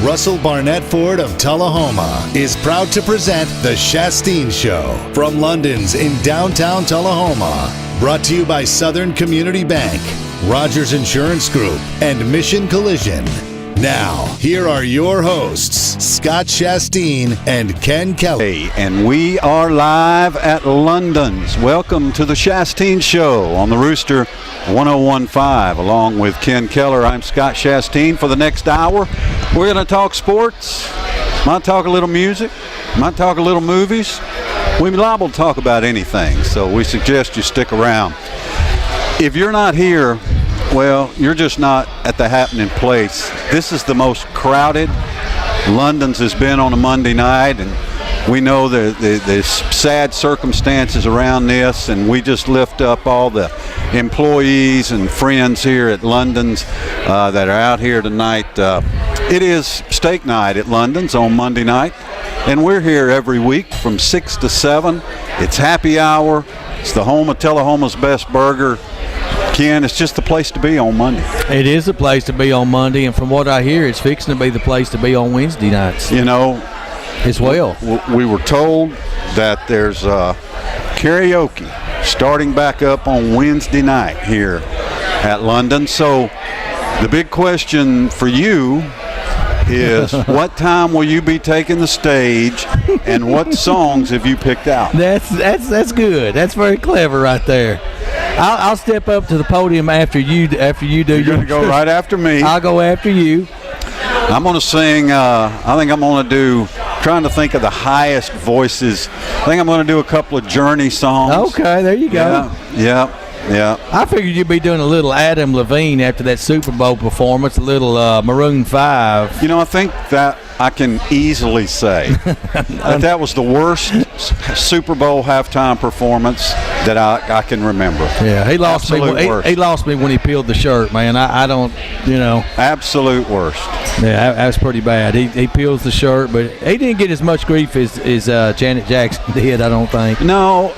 Russell Barnett Ford of Tullahoma is proud to present The Shasteen Show from London's in downtown Tullahoma. Brought to you by Southern Community Bank, Rogers Insurance Group, and Mission Collision. Now, here are your hosts, Scott Shasteen and Ken Kelly. Hey, and we are live at London's. Welcome to The Shasteen Show on the Rooster 101.5. Along with Ken Keller, I'm Scott Shasteen. For the next hour, we're going to talk sports, might talk a little music, might talk a little movies. We're liable to talk about anything, so we suggest you stick around. If you're not here, well, you're just not at the happening place. This is the most crowded London's has been on a Monday night, and we know the sad circumstances around this, and we just lift up all the employees and friends here at London's that are out here tonight. It is steak night at London's on Monday night, and we're here every week from 6 to 7. It's happy hour. It's the home of Tullahoma's best burger. Ken, it's just the place to be on Monday. It is the place to be on Monday, and from what I hear, it's fixing to be the place to be on Wednesday nights. You know, as well. We were told that there's karaoke starting back up on Wednesday night here at London. So the big question for you is what time will you be taking the stage, and what songs have you picked out? That's good. That's very clever right there. I'll step up to the podium after you do. You're going to go right after me. I'll go after you. I'm going to sing. I think I'm going to do. Trying to think of the highest voices. I think I'm going to do a couple of Journey songs. Okay, there you go. Yeah. I figured you'd be doing a little Adam Levine after that Super Bowl performance, a little Maroon 5. You know, I think that I can easily say that was the worst Super Bowl halftime performance that I can remember. Yeah, he lost me. He lost me when he peeled the shirt, man. I don't, Absolute worst. Yeah, that was pretty bad. He peels the shirt, but he didn't get as much grief as Janet Jackson did, I don't think. No,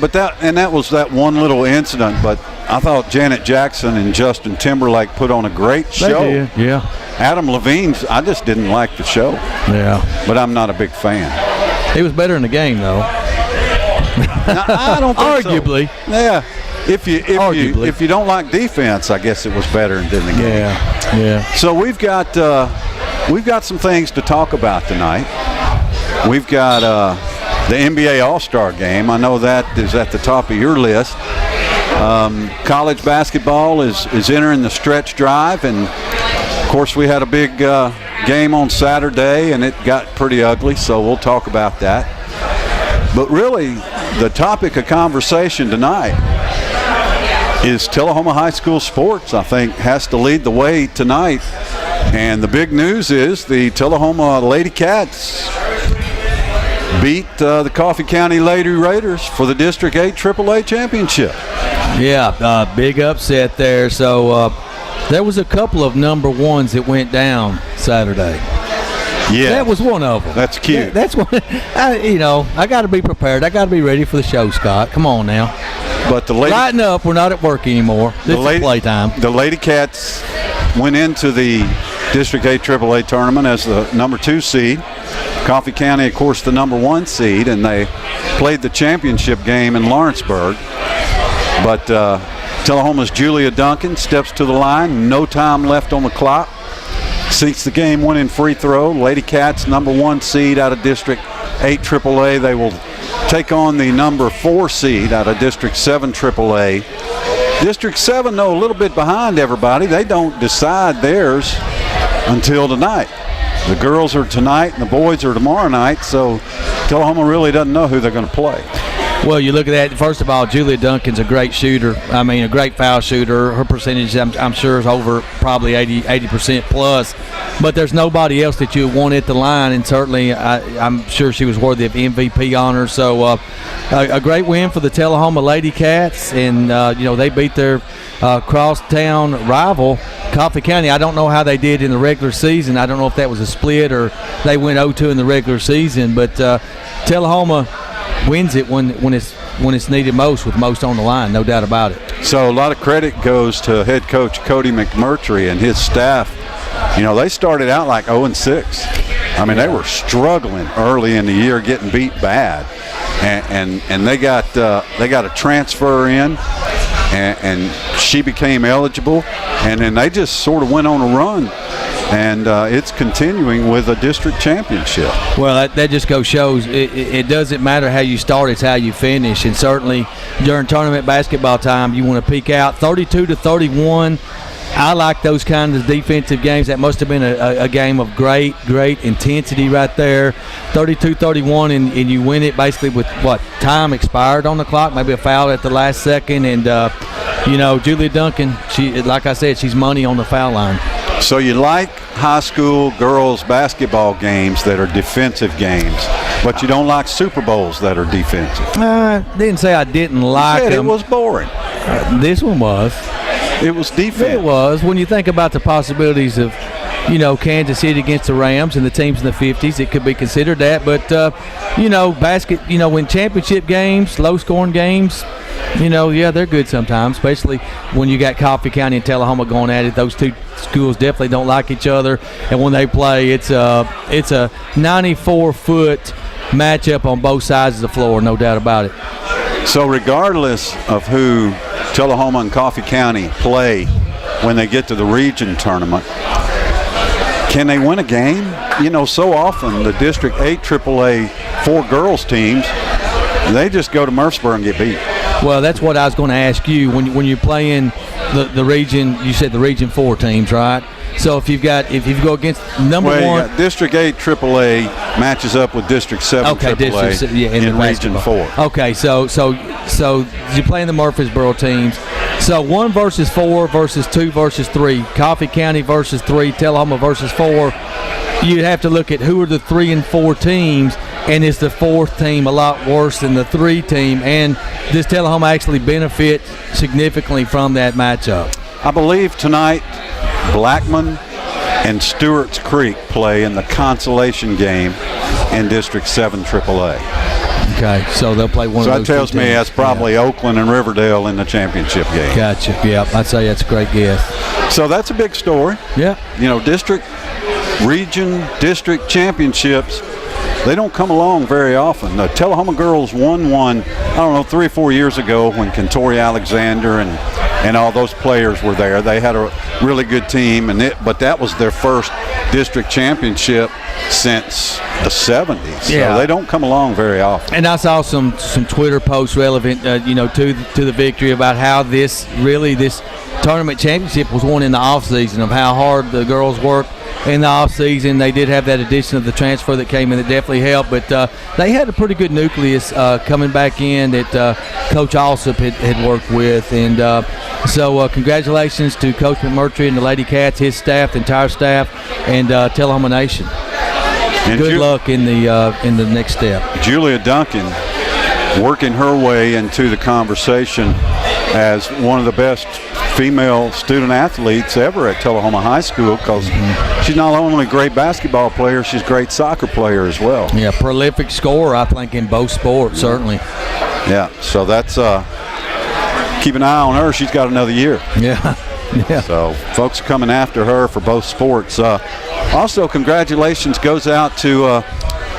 but that was that one little incident. But I thought Janet Jackson and Justin Timberlake put on a great show. They did, yeah. Adam Levine's, I just didn't like the show. Yeah. But I'm not a big fan. He was better in the game, though. No, I don't think Arguably. So. Yeah. If you don't like defense, I guess it was better than the game. Yeah. So we've got some things to talk about tonight. We've got the NBA All-Star Game. I know that is at the top of your list. College basketball is entering the stretch drive, and of course we had a big game on Saturday, and it got pretty ugly. So we'll talk about that. But really, the topic of conversation tonight is Tullahoma High School sports. I think has to lead the way tonight. And the big news is the Tullahoma Lady Cats beat the Coffee County Lady Raiders for the District 8 AAA championship. Yeah, big upset there. So there was a couple of number ones that went down Saturday. Yeah, that was one of them. That's cute. That's one. I got to be prepared. I got to be ready for the show, Scott. Come on now. But the lady, lighten up. We're not at work anymore. This is playtime. The Lady Cats went into the District 8 AAA tournament as the number 2 seed. Coffee County, of course, the number 1 seed, and they played the championship game in Lawrenceburg. But Tullahoma's Julia Duncan steps to the line. No time left on the clock. Sinks the game-winning free throw. Lady Cats, number 1 seed out of District 8 AAA. They will take on the number 4 seed out of District 7 AAA. District 7, though, a little bit behind everybody. They don't decide theirs until tonight. The girls are tonight and the boys are tomorrow night, so Tullahoma really doesn't know who they're going to play. Well, you look at that. First of all, Julia Duncan's a great shooter. I mean, a great foul shooter. Her percentage, I'm sure, is over probably 80% plus. But there's nobody else that you would want at the line, and certainly I'm sure she was worthy of MVP honors. So a great win for the Tullahoma Lady Cats, and they beat their crosstown rival, Coffee County. I don't know how they did in the regular season. I don't know if that was a split or they went 0-2 in the regular season, but Tullahoma wins it when it's needed most, with most on the line, no doubt about it. So a lot of credit goes to head coach Cody McMurtry and his staff they started out like 0-6. I mean, they were struggling early in the year, getting beat bad, and they got a transfer in, and she became eligible, and then they just sort of went on a run. And it's continuing with a district championship. Well, that just shows it doesn't matter how you start, it's how you finish. And certainly during tournament basketball time, you want to peak out 32-31. I like those kinds of defensive games. That must have been a game of great intensity right there. 32-31, and you win it basically with time expired on the clock, maybe a foul at the last second. And Julia Duncan, like I said, she's money on the foul line. So you like high school girls basketball games that are defensive games, but you don't like Super Bowls that are defensive. Didn't say I didn't like them. It was boring. This one was. It was defense. It was. When you think about the possibilities of, Kansas City against the Rams and the teams in the 50s, it could be considered that. But, when championship games, low-scoring games, they're good sometimes, especially when you got Coffee County and Tullahoma going at it. Those two schools definitely don't like each other, and when they play, it's a 94-foot matchup on both sides of the floor, no doubt about it. So regardless of who Tullahoma and Coffee County play when they get to the region tournament, can they win a game? So often the District 8 AAA 4 girls teams, they just go to Murfreesboro and get beat. Well, that's what I was going to ask you. When you're playing the region, you said the Region 4 teams, right? So if you go against number one, you got District 8 AAA matches up with District 7 AAA in Region 4. Okay, so you're playing the Murfreesboro teams. So 1 versus 4 versus 2 versus 3, Coffee County versus 3, Tullahoma versus 4. You'd have to look at who are the 3 and 4 teams, and is the 4th team a lot worse than the 3 team? And does Tullahoma actually benefit significantly from that matchup? I believe tonight Blackman and Stewart's Creek play in the consolation game in District 7 AAA. Okay, so they'll play one of those. So that tells me that's probably Oakland and Riverdale in the championship game. Gotcha. Yeah, I'd say that's a great guess. So that's a big story. Yeah. District, region, district championships, they don't come along very often. The Tullahoma girls won one, 3 or 4 years ago when Kentori Alexander and all those players were there. They had a really good team, but that was their first district championship since the 70s. Yeah. So they don't come along very often. And I saw some Twitter posts relevant, to the victory about how this tournament championship was won in the off season, of how hard the girls worked in the off season. They did have that addition of the transfer that came in that definitely helped, but they had a pretty good nucleus coming back in that Coach Alsop had worked with, and so congratulations to Coach McMurtry and the Lady Cats, his staff, the entire staff, and Tullahoma Nation. And good luck in the next step. Julia Duncan working her way into the conversation as one of the best female student athletes ever at Tullahoma High School, because she's not only a great basketball player, she's a great soccer player as well. Yeah, prolific scorer, I think, in both sports, certainly. Yeah, so that's keep an eye on her. She's got another year. Yeah. Yeah. So folks are coming after her for both sports. Also, congratulations goes out to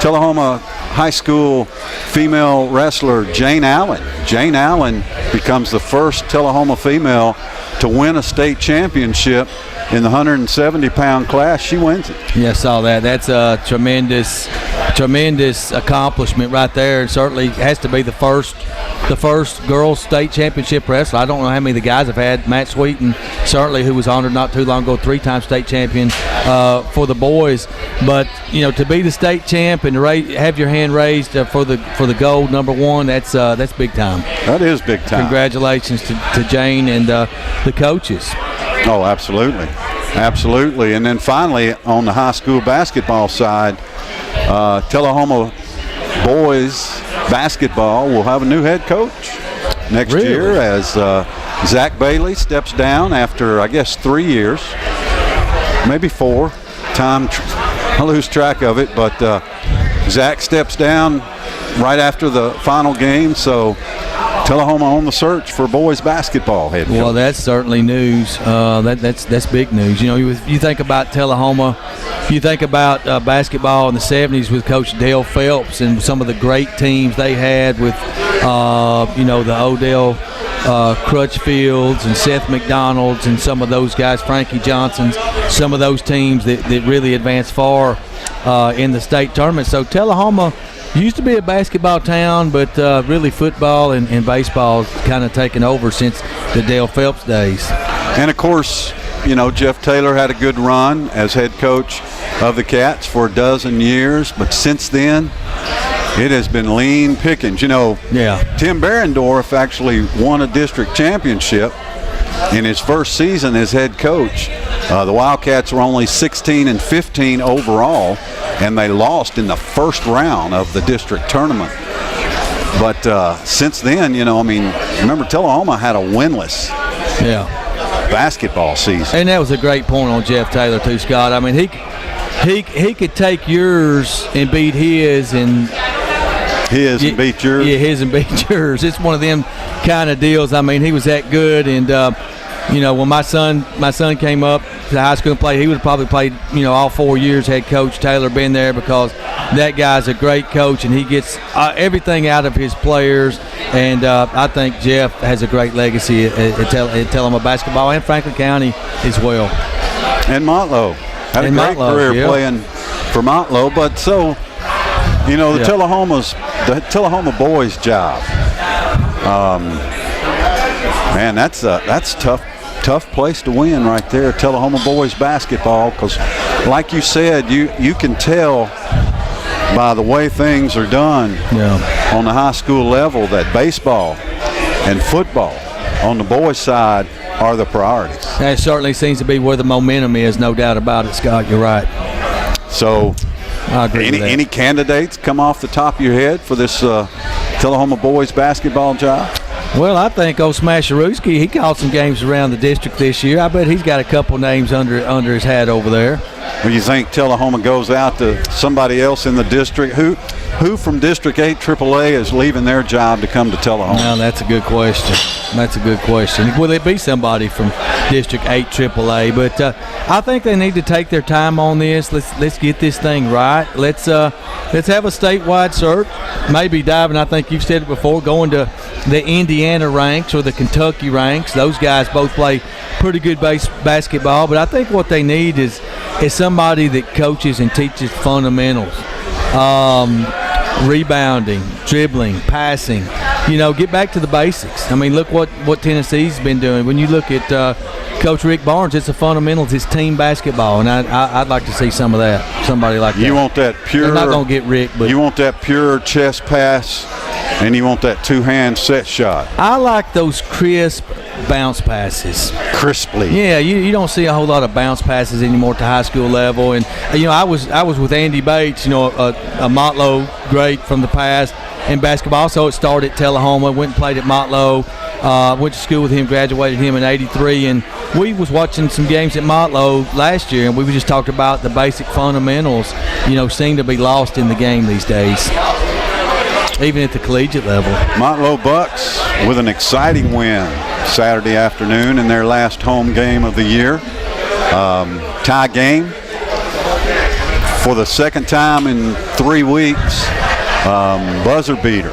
Tullahoma High School female wrestler Jane Allen. Jane Allen becomes the first Tullahoma female to win a state championship in the 170-pound class. She wins it. Yeah, I saw that. That's a tremendous accomplishment right there. It certainly has to be the first girls state championship wrestler. I don't know how many of the guys have had. Matt Sweeten, certainly, who was honored not too long ago, 3-time state champion for the boys. But to be the state champ and have your hand raised for the gold #1, that's big time. That is big time. Congratulations to Jane and the coaches. Oh, absolutely. Absolutely. And then finally, on the high school basketball side, Tullahoma boys basketball will have a new head coach next year, as Zach Bailey steps down after, I guess, 3 years, maybe 4. I lose track of it, but Zach steps down right after the final game. So Tullahoma on the search for boys basketball head coach. Well, that's certainly news. That's big news. You know, you think about Tullahoma, you think about basketball in the 70s with Coach Dale Phelps and some of the great teams they had with, the Odell Crutchfields and Seth McDonald's and some of those guys, Frankie Johnson's, some of those teams that really advanced far in the state tournament. So Tullahoma used to be a basketball town, but really football and baseball kind of taken over since the Dale Phelps days. And, of course, Jeff Taylor had a good run as head coach of the Cats for a dozen years, but since then it has been lean pickings. Tim Behrendorf actually won a district championship in his first season as head coach. The Wildcats were only 16-15 overall, and they lost in the first round of the district tournament. But since then, remember Tullahoma had a winless basketball season. And that was a great point on Jeff Taylor too, Scott. I mean, he could take yours and beat his and beat yours. Yeah, his and beat yours. It's one of them kind of deals. I mean, he was that good, and when my son came up to high school and played, he would have probably played all 4 years had Coach Taylor been there, because that guy's a great coach and he gets everything out of his players. And I think Jeff has a great legacy at Tullahoma basketball and Franklin County as well. And Montlow had a great career playing for Montlow, but the Tullahoma boys job. Man, that's tough place to win right there, Tullahoma boys basketball, because like you said, you can tell by the way things are done on the high school level that baseball and football on the boys side are the priorities. That certainly seems to be where the momentum is, no doubt about it, Scott. You're right. So I agree with that. Any candidates come off the top of your head for this Tullahoma boys basketball job? Well, I think old Smasherooski, he called some games around the district this year. I bet he's got a couple names under his hat over there. Well, you think Tullahoma goes out to somebody else in the district? Who from District 8 AAA is leaving their job to come to Tullahoma? Well, that's a good question. Will it be somebody from District 8 AAA? But I think they need to take their time on this. Let's get this thing right. Let's have a statewide search. Maybe diving, I think you've said it before, going to the Indiana ranks or the Kentucky ranks. Those guys both play pretty good basketball. But I think what they need is somebody that coaches and teaches fundamentals. Rebounding, dribbling, passing, get back to the basics. I mean, look what Tennessee's been doing. When you look at Coach Rick Barnes, it's the fundamentals, it's team basketball, and I'd like to see some of that, somebody like that. You want that pure – They're not going to get Rick, but – You want that pure chest pass, and you want that two-hand set shot. I like those crisp bounce passes. Crisply. Yeah, you don't see a whole lot of bounce passes anymore at the high school level. And I was with Andy Bates, a Montlow great from the past in basketball. So it started at Tullahoma, went and played at Montlow, went to school with him, graduated him in '83, and we was watching some games at Montlow last year, and we just talked about the basic fundamentals, seem to be lost in the game these days, even at the collegiate level. Montlow Bucks with an exciting win Saturday afternoon in their last home game of the year. Tie game for the second time in 3 weeks. Buzzer beater.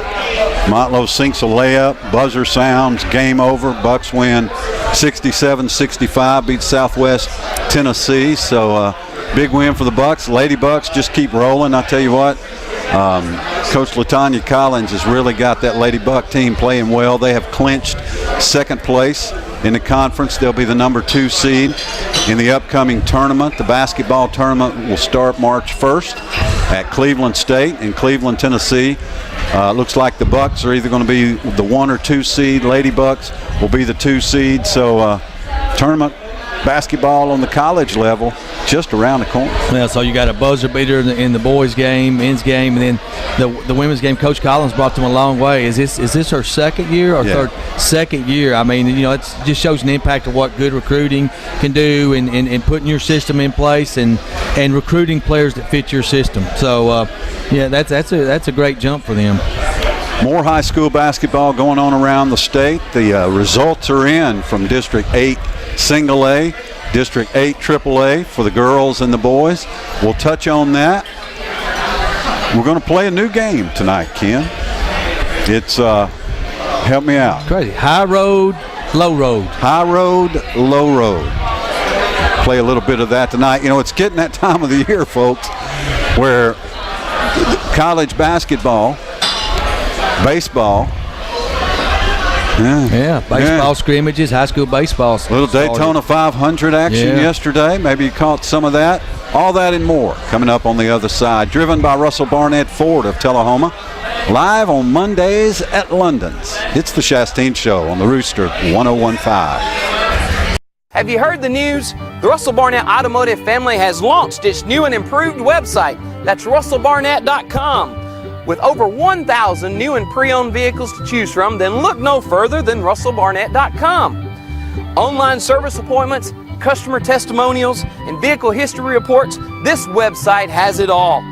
Montlow sinks a layup, buzzer sounds, game over. Bucks win 67-65, beat Southwest Tennessee. So big win for the Bucks. Lady Bucks just keep rolling. I tell you what, Coach LaTanya Collins has really got that Lady Buck team playing well. They have clinched second place in the conference. They'll be the number 2 seed in the upcoming tournament. The basketball tournament will start March 1st at Cleveland State in Cleveland, Tennessee. Looks like the Bucks are either going to be the 1 or 2 seed. Lady Bucks will be the 2 seed. So tournament basketball on the college level just around the corner. Yeah, so you got a buzzer beater in the boys' game, men's game, and then the women's game. Coach Collins brought them a long way. Is this her second year or third? Second year. I mean, it just shows an impact of what good recruiting can do, and putting your system in place and recruiting players that fit your system. So that's a great jump for them. More high school basketball going on around the state. The results are in from District 8 Single A, District 8 Triple A for the girls and the boys. We'll touch on that. We're going to play a new game tonight, Ken. It's, help me out. Crazy. High road, low road. High road, low road. Play a little bit of that tonight. You know, it's getting that time of the year, folks, where college basketball, baseball. Baseball scrimmages, high school baseball. Little Daytona 500 action yesterday. Maybe you caught some of that. All that and more coming up on the other side. Driven by Russell Barnett Ford of Tullahoma. Live on Mondays at London's. It's the Shasteen Show on the Rooster 101.5. Have you heard the news? The Russell Barnett Automotive family has launched its new and improved website. That's russellbarnett.com. With over 1,000 new and pre-owned vehicles to choose from, then look no further than russellbarnett.com. Online service appointments, customer testimonials, and vehicle history reports, this website has it all.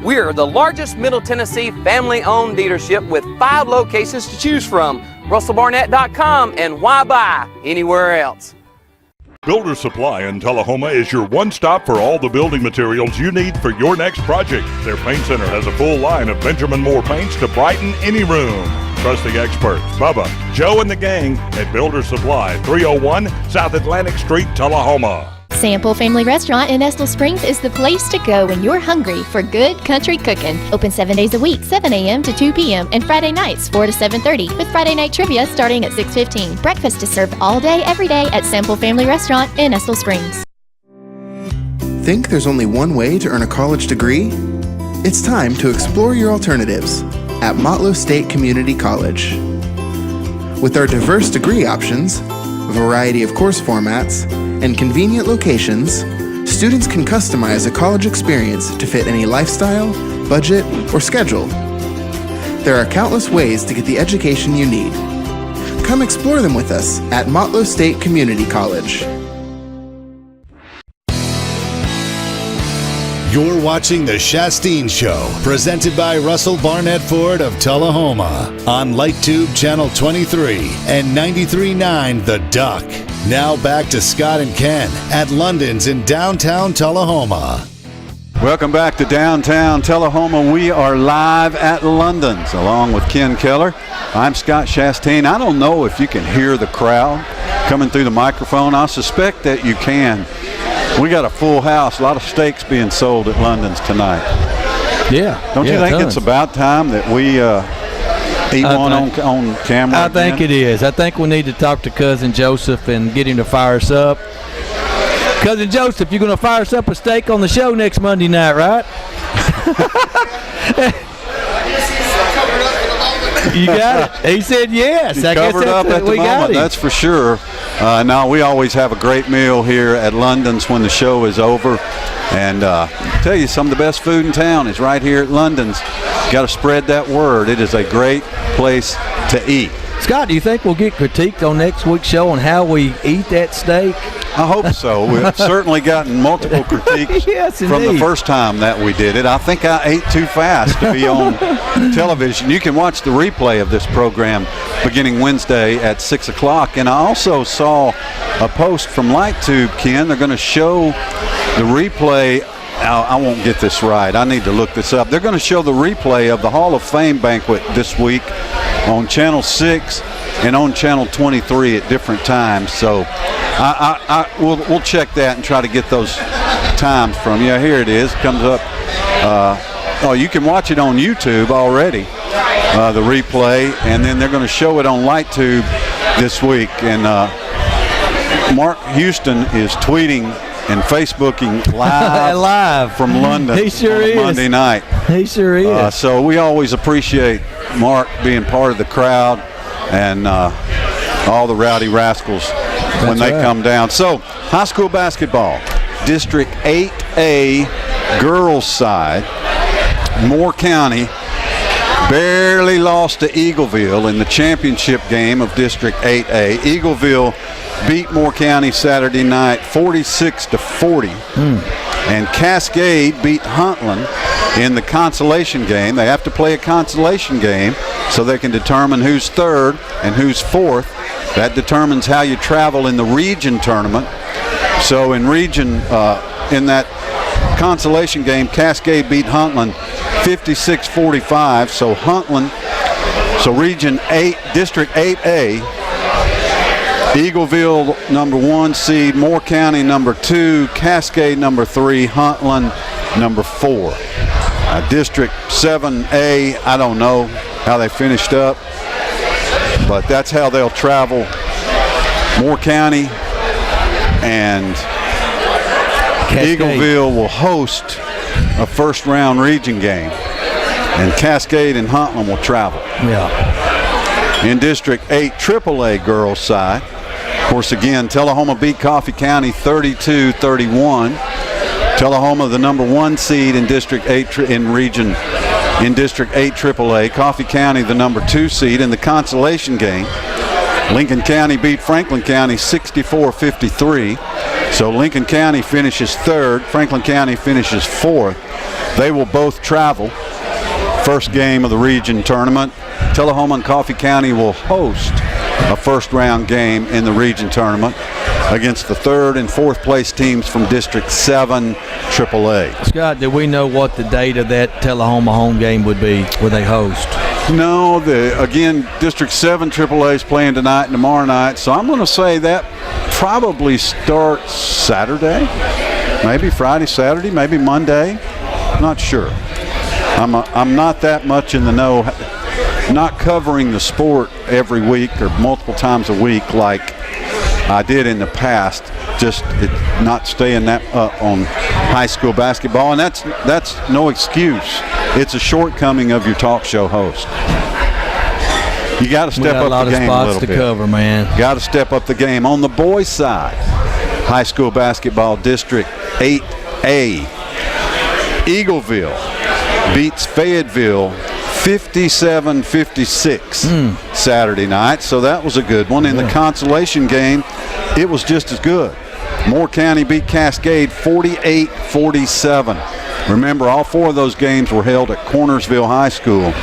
We are the largest Middle Tennessee family-owned dealership with 5 locations to choose from. russellbarnett.com, and why buy anywhere else? Builder Supply in Tullahoma is your one-stop for all the building materials you need for your next project. Their paint center has a full line of Benjamin Moore paints to brighten any room. Trust the experts, Bubba, Joe, and the gang at Builder Supply, 301 South Atlantic Street, Tullahoma. Sample Family Restaurant in Estill Springs is the place to go when you're hungry for good country cooking. Open 7 days a week, 7 a.m. to 2 p.m. and Friday nights, 4 to 7:30, with Friday night trivia starting at 6:15. Breakfast is served all day, every day at Sample Family Restaurant in Estill Springs. Think there's only one way to earn a college degree? It's time to explore your alternatives at Motlow State Community College. With our diverse degree options, a variety of course formats, and convenient locations, students can customize a college experience to fit any lifestyle, budget, or schedule. There are countless ways to get the education you need. Come explore them with us at Motlow State Community College. You're watching The Shasteen Show, presented by Russell Barnett Ford of Tullahoma on LightTube Channel 23 and 93.9 The Duck. Now back to Scott and Ken at London's in downtown Tullahoma. Welcome back to downtown Tullahoma. We are live at London's along with Ken Keller. I'm Scott Shasteen. I don't know if you can hear the crowd coming through the microphone. I suspect that you can. We got a full house, a lot of steaks being sold at London's tonight. Yeah. Don't you think tons. it's about time that we eat one on camera? I think it is. I think we need to talk to Cousin Joseph and get him to fire us up. Cousin Joseph, you're going to fire us up a steak on the show next Monday night, right? You got it. He said yes. He's covered up at the moment, that's for sure. Now, we always have a great meal here at London's when the show is over. And I tell you, some of the best food in town is right here at London's. Got to spread that word. It is a great place to eat. Scott, do you think we'll get critiqued on next week's show on how we eat that steak? I hope so. We've certainly gotten multiple critiques from the first time that we did it. I think I ate too fast to be on television. You can watch the replay of this program beginning Wednesday at 6 o'clock. And I also saw a post from LightTube, Ken. They're going to show the replay. I won't get this right. I need to look this up. They're going to show the replay of the Hall of Fame banquet this week on Channel 6 and on Channel 23 at different times. So we'll check that and try to get those times from you. Here it is. Comes up. You can watch it on YouTube already, the replay, and then they're going to show it on LightTube this week. And Mark Houston is tweeting and Facebooking live from London. He sure on is. Monday night. He sure is. So we always appreciate Mark being part of the crowd and all the rowdy rascals when they come down. So high school basketball, District 8A girls side, Moore County barely lost to Eagleville in the championship game of District 8A. Eagleville beat Moore County Saturday night 46-40. And Cascade beat Huntland In the consolation game, they have to play a consolation game so they can determine who's third and who's fourth. That determines how you travel in the region tournament. So in that consolation game, Cascade beat Huntland 56-45. So region 8, district 8A, Eagleville number 1 seed, Moore County number 2, Cascade number 3, Huntland number 4. District 7A, I don't know how they finished up, but that's how they'll travel. Moore County and Cascade. Eagleville will host a first round region game, and Cascade and Huntland will travel. Yeah. In District 8 AAA girls side, of course, again, Tullahoma beat Coffee County 32-31. Tullahoma, the number 1 seed in District 8 in District 8 AAA. Coffee County, the number 2 seed in the consolation game. Lincoln County beat Franklin County 64-53. So Lincoln County finishes 3rd. Franklin County finishes 4th. They will both travel. First game of the region tournament. Tullahoma and Coffee County will host a first round game in the region tournament against the 3rd and 4th place teams from District 7 AAA. Scott, do we know what the date of that Tullahoma home game would be where they host? No, again, District 7 AAA is playing tonight and tomorrow night, so I'm going to say that probably starts Saturday, maybe Friday, Saturday, maybe Monday. Not sure. I'm not that much in the know, not covering the sport every week or multiple times a week like I did in the past, just not staying that up on high school basketball, and that's no excuse. It's a shortcoming of your talk show host. You got to step up the game a little bit. We got a lot of spots to cover, man. Got to step up the game. On the boys' side, high school basketball, District 8A, Eagleville beats Fayetteville 57-56 Saturday night, so that was a good one. In the consolation game, it was just as good. Moore County beat Cascade 48-47. Remember, all 4 of those games were held at Cornersville High School.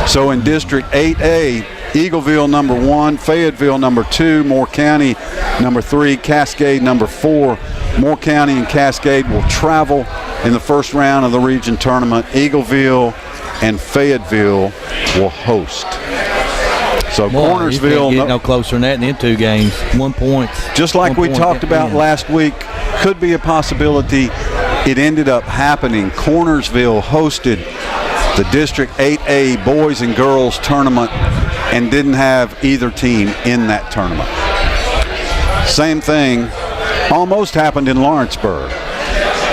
So in District 8A, Eagleville number 1, Fayetteville number 2, Moore County number 3, Cascade number 4. Moore County and Cascade will travel in the first round of the region tournament. Eagleville and Fayetteville will host. So Cornersville, you can't get no closer than that in them 2 games. 1 point. Just like we talked about last week, could be a possibility. It ended up happening. Cornersville hosted the District 8A boys and girls tournament and didn't have either team in that tournament. Same thing almost happened in Lawrenceburg,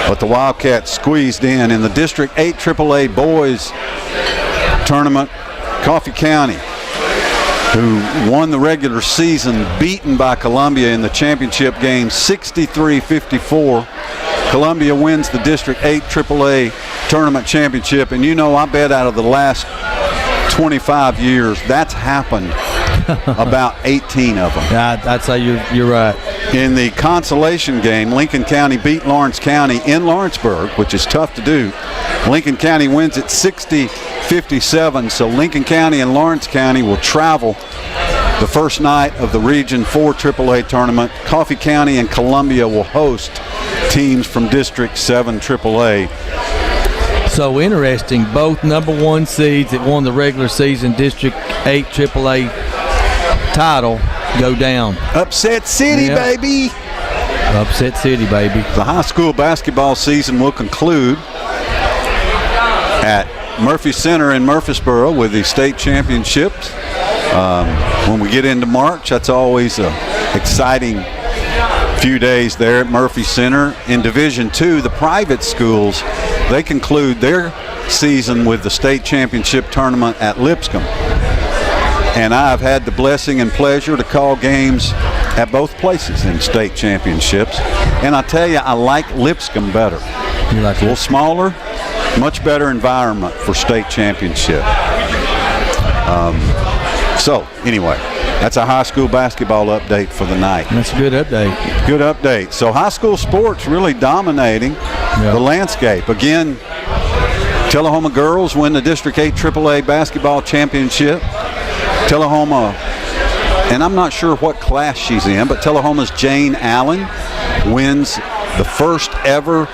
but the Wildcats squeezed in the District 8 AAA boys tournament. Coffee County, who won the regular season, beaten by Columbia in the championship game 63-54. Columbia wins the District 8 AAA tournament championship, and I bet out of the last 25 years, that's happened about 18 of them. Yeah, I'd say you're right. In the consolation game, Lincoln County beat Lawrence County in Lawrenceburg, which is tough to do. Lincoln County wins it 60-57, so Lincoln County and Lawrence County will travel the first night of the Region 4 AAA tournament. Coffee County and Columbia will host teams from District 7 AAA. So interesting, both number 1 seeds that won the regular season District 8 AAA title go down. Upset City, baby. Upset City, baby. The high school basketball season will conclude at Murphy Center in Murfreesboro with the state championships. When we get into March, that's always an exciting few days there at Murphy Center. In Division II, the private schools, they conclude their season with the state championship tournament at Lipscomb. And I've had the blessing and pleasure to call games at both places in state championships. And I tell you, I like Lipscomb better. You like a little smaller, much better environment for state championship. So anyway, that's a high school basketball update for the night. That's a good update. Good update. So high school sports really dominating the landscape. Again, Tullahoma girls win the District 8 AAA basketball championship. Tullahoma, and I'm not sure what class she's in, but Tullahoma's Jane Allen wins the first ever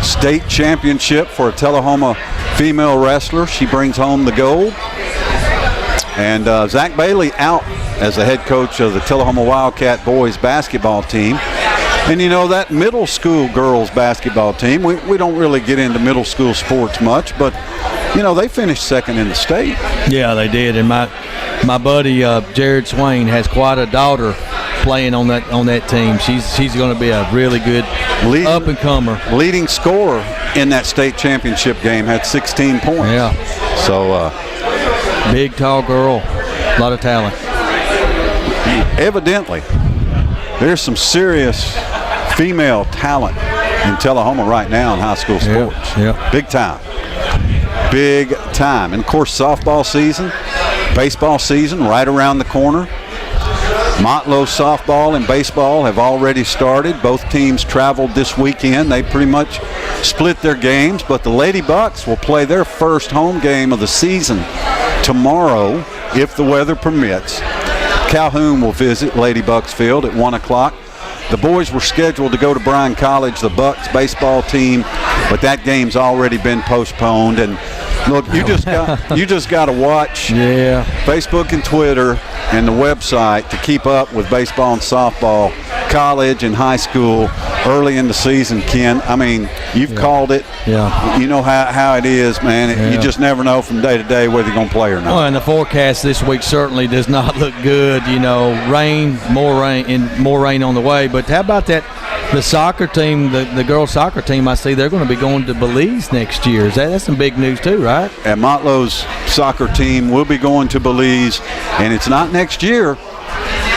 state championship for a Tullahoma female wrestler. She brings home the gold. And Zach Bailey out as the head coach of the Tullahoma Wildcat boys basketball team. And you know, that middle school girls basketball team, we don't really get into middle school sports much, but you know, they finished second in the state. Yeah, they did. And my buddy Jared Swain has quite a daughter playing on that team. She's going to be a really good up and comer. Leading scorer in that state championship game, had 16 points. Yeah. So big, tall girl, a lot of talent. Evidently, there's some serious female talent in Tullahoma right now in high school sports. Yeah. Big time. Big time. And of course, softball season, baseball season right around the corner. Motlow softball and baseball have already started. Both teams traveled this weekend. They pretty much split their games, but the Lady Bucks will play their first home game of the season tomorrow, if the weather permits. Calhoun will visit Lady Bucks Field at 1 o'clock. The boys were scheduled to go to Bryan College, the Bucks baseball team, but that game's already been postponed. And look, you just got to watch Facebook and Twitter and the website to keep up with baseball and softball, college and high school, early in the season, Ken. I mean, you've called it. Yeah. You know how it is, man. You just never know from day to day whether you're going to play or not. Well, and the forecast this week certainly does not look good. You know, more rain on the way. But how about that? The soccer team, the girls' soccer team, I see they're going to be going to Belize next year. That's some big news too, right? And Motlow's soccer team will be going to Belize, and it's not next year.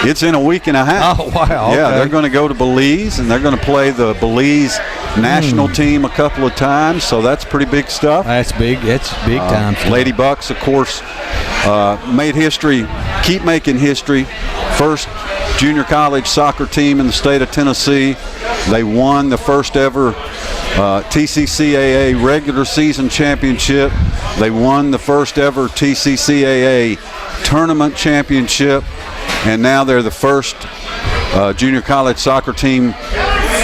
It's in a week and a half. Oh, wow. Yeah, okay. They're going to go to Belize, and they're going to play the Belize national team a couple of times, so that's pretty big stuff. That's big. That's big time. Lady Bucks, of course, made history, keep making history. First junior college soccer team in the state of Tennessee. They won the first ever TCCAA regular season championship. They won the first ever TCCAA tournament championship. And now they're the first junior college soccer team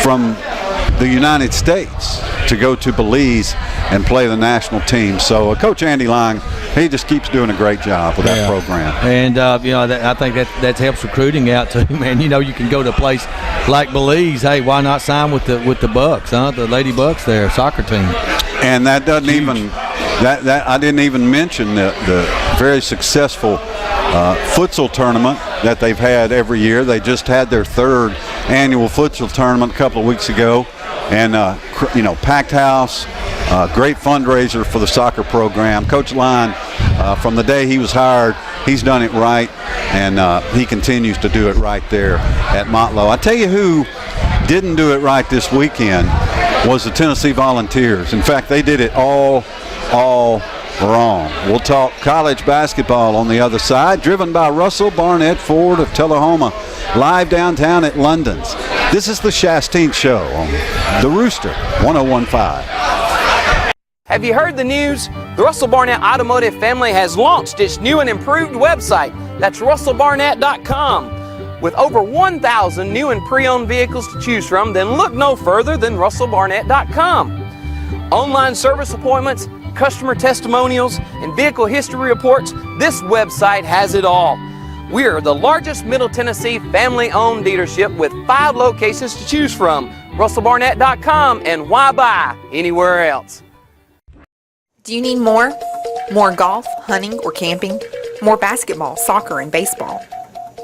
from the United States to go to Belize and play the national team. So Coach Andy Lang, he just keeps doing a great job with that program. And you know, I think that helps recruiting out too, man. You know, you can go to a place like Belize. Hey, why not sign with the Bucks, huh? The Lady Bucks, their soccer team. And that doesn't even that I didn't even mention the very successful futsal tournament that they've had every year. They just had their third annual futsal tournament a couple of weeks ago, and you know, packed house, great fundraiser for the soccer program. Coach Line, from the day he was hired, he's done it right, and he continues to do it right there at Motlow. I tell you who didn't do it right this weekend was the Tennessee Volunteers. In fact, they did it all wrong. We'll talk college basketball on the other side, driven by Russell Barnett Ford of Tullahoma, live downtown at London's. This is the Shasteen Show on The Rooster 101.5. Have you heard the news? The Russell Barnett Automotive family has launched its new and improved website. That's russellbarnett.com. With over 1,000 new and pre-owned vehicles to choose from, then look no further than russellbarnett.com. Online service appointments, customer testimonials, and vehicle history reports, this website has it all. We are the largest Middle Tennessee family-owned dealership with 5 locations to choose from. russellbarnett.com, and why buy anywhere else? Do you need more? More golf, hunting, or camping? More basketball, soccer, and baseball?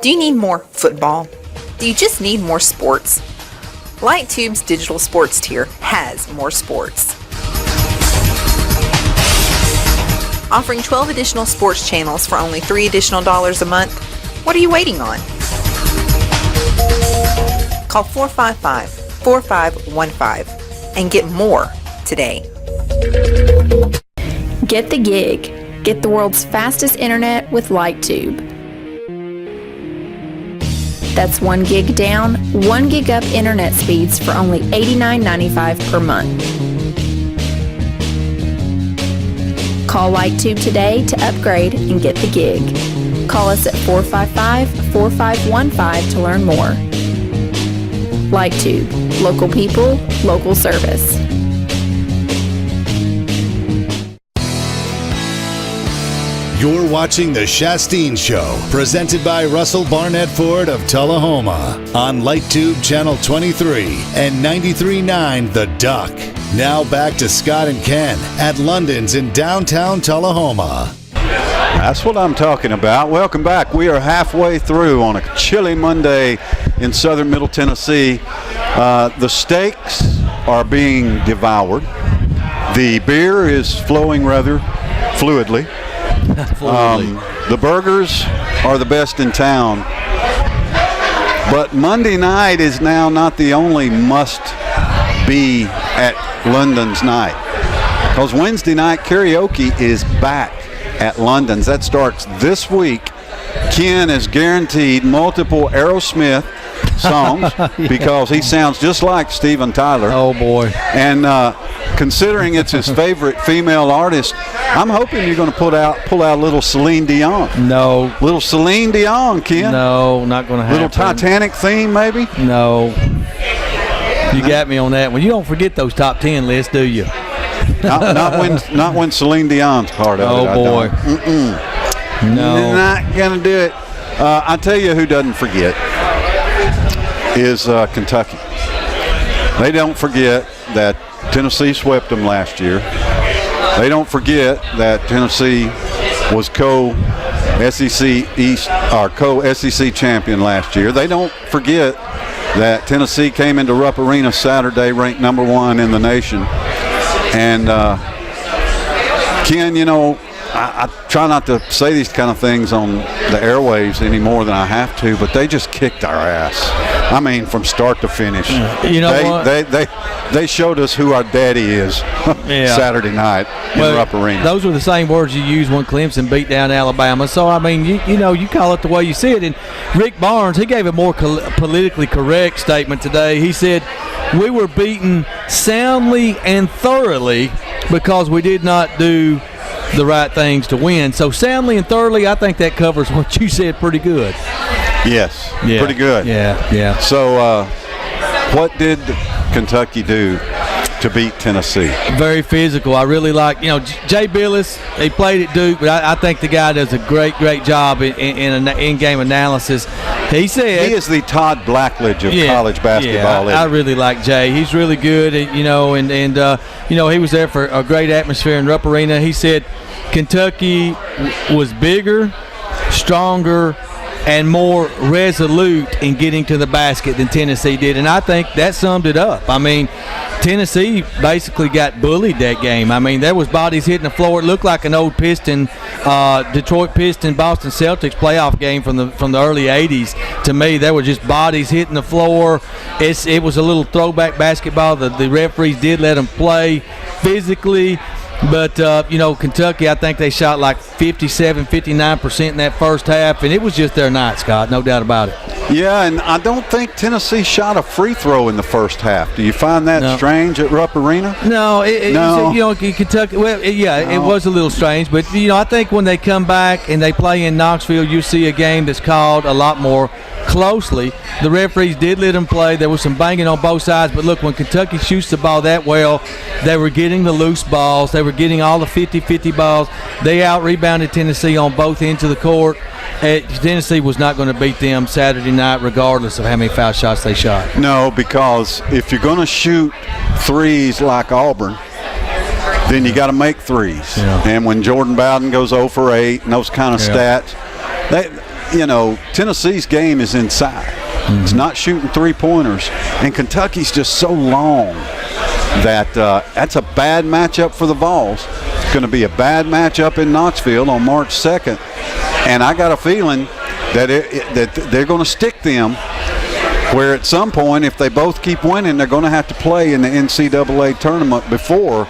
Do you need more football? Do you just need more sports? LightTube's digital sports tier has more sports. Offering 12 additional sports channels for only $3 additional a month? What are you waiting on? Call 455-4515 and get more today. Get the gig. Get the world's fastest internet with LightTube. That's 1 gig down, 1 gig up internet speeds for only $89.95 per month. Call LightTube today to upgrade and get the gig. Call us at 455-4515 to learn more. LightTube. Local people, local service. You're watching The Shasteen Show, presented by Russell Barnett Ford of Tullahoma on LightTube Channel 23 and 93.9 The Duck. Now back to Scott and Ken at London's in downtown Tullahoma. That's what I'm talking about. Welcome back. We are halfway through on a chilly Monday in southern Middle Tennessee. The steaks are being devoured. The beer is flowing rather fluidly. The burgers are the best in town. But Monday night is now not the only must-be at London's night. Because Wednesday night karaoke is back at London's. That starts this week. Ken is guaranteed multiple Aerosmith songs because he sounds just like Steven Tyler. Oh, boy. And considering it's his favorite female artist, I'm hoping you're going to pull out a little Celine Dion. No. Little Celine Dion, Ken. No, not going to happen. Little Titanic theme, maybe? No. You got me on that one. You don't forget those top 10 lists, do you? Not when Celine Dion's part of it. Oh, boy. No. Not going to do it. I tell you who doesn't forget is Kentucky. They don't forget that Tennessee swept them last year. They don't forget that Tennessee was co-SEC East or co-SEC champion last year. They don't forget that Tennessee came into Rupp Arena Saturday ranked number 1 in the nation. And Ken, you know, I try not to say these kind of things on the airwaves any more than I have to, but they just kicked our ass. I mean, from start to finish. You know what? They showed us who our daddy is Saturday night in Rupp Arena. Those were the same words you used when Clemson beat down Alabama. So, I mean, you know, you call it the way you see it. And Rick Barnes, he gave a more politically correct statement today. He said, we were beaten soundly and thoroughly because we did not do the right things to win. So soundly and thoroughly, I think that covers what you said pretty good. Yes, yeah. Pretty good. Yeah. So what did Kentucky do to beat Tennessee? Very physical. I really like, you know, Jay Billis, he played at Duke, but I think the guy does a great job in in-game analysis. He said he is the Todd Blackledge of college basketball. I really like Jay. He's really good, you know, and you know, he was there for a great atmosphere in Rupp Arena. He said Kentucky was bigger, stronger, and more resolute in getting to the basket than Tennessee did, and I think that summed it up. I mean, Tennessee basically got bullied that game. I mean, there was bodies hitting the floor. It looked like an old Detroit Piston, Boston Celtics playoff game from the early '80s. To me, there were just bodies hitting the floor. It was a little throwback basketball. The referees did let them play physically. But, you know, Kentucky, I think they shot like 57, 59% in that first half, and it was just their night, Scott, no doubt about it. Yeah, and I don't think Tennessee shot a free throw in the first half. Do you find that strange at Rupp Arena? No, you know, Kentucky, well, it was a little strange, but, you know, I think when they come back and they play in Knoxville, you see a game that's called a lot more closely. The referees did let them play. There was some banging on both sides, but look, when Kentucky shoots the ball that well, they were getting the loose balls. They were getting all the 50-50 balls. They out-rebounded Tennessee on both ends of the court. Tennessee was not going to beat them Saturday night regardless of how many foul shots they shot. No, because if you're going to shoot threes like Auburn, then you got to make threes. Yeah. And when Jordan Bowden goes 0 for 8 and those kind of stats, Tennessee's game is inside. Mm-hmm. It's not shooting three-pointers. And Kentucky's just so long that that's a bad matchup for the Vols. It's going to be a bad matchup in Knoxville on March 2nd. And I got a feeling that that they're going to stick them where at some point, if they both keep winning, they're going to have to play in the NCAA tournament before